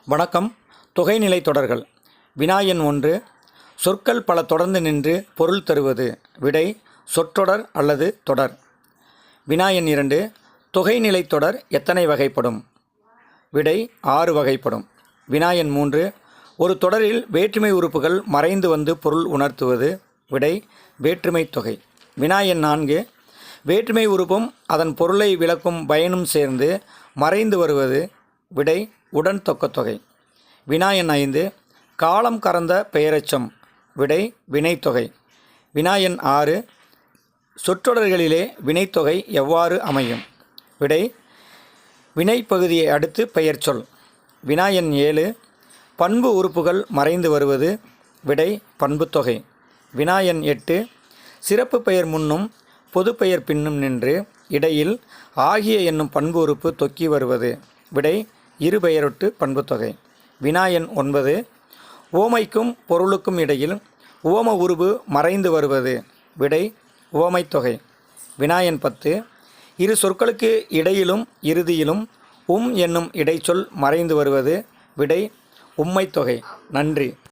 வணக்கம். தொகைநிலை தொடர்கள். வினா எண் 1. சொற்கள் பல தொடர்ந்து நின்று பொருள் தருவது. விடை சொற்றொடர் அல்லது தொடர். வினா எண் 2. தொகைநிலை தொடர் எத்தனை வகைப்படும்? விடை 6 வகைப்படும். வினா எண் 3. ஒரு தொடரில் வேற்றுமை உறுப்புகள் மறைந்து வந்து பொருள் உணர்த்துவது. விடை வேற்றுமை தொகை. வினா எண் 4. வேற்றுமை உறுப்பும் அதன் பொருளை விளக்கும் பயனும் சேர்ந்து மறைந்து வருவது. விடை உடன் தொக்கத்தொகை. வினா எண் 5. காலம் கறந்த பெயரெச்சம். விடை வினைத்தொகை. வினா எண் 6. சொற்றொடர்களிலே வினைத்தொகை எவ்வாறு அமையும்? விடை வினைப்பகுதியை அடுத்து பெயர்ச்சொல். வினா எண் 7. பண்பு உறுப்புகள் மறைந்து வருவது. விடை பண்புத்தொகை. வினா எண் 8. சிறப்பு பெயர் முன்னும் பொதுப்பெயர் பின்னும் நின்று இடையில் ஆகிய என்னும் பண்பு உறுப்பு தொக்கி வருவது. விடை இருபெயரொட்டு பண்புத்தொகை. வினா எண் 9. உவமைக்கும் பொருளுக்கும் இடையில் உவம உருபு மறைந்து வருவது. விடை உவமைத்தொகை. வினா எண் 10. இரு சொற்களுக்கு இடையிலும் இறுதியிலும் என்னும் இடைச்சொல் மறைந்து வருவது. விடை உம்மைத்தொகை. நன்றி.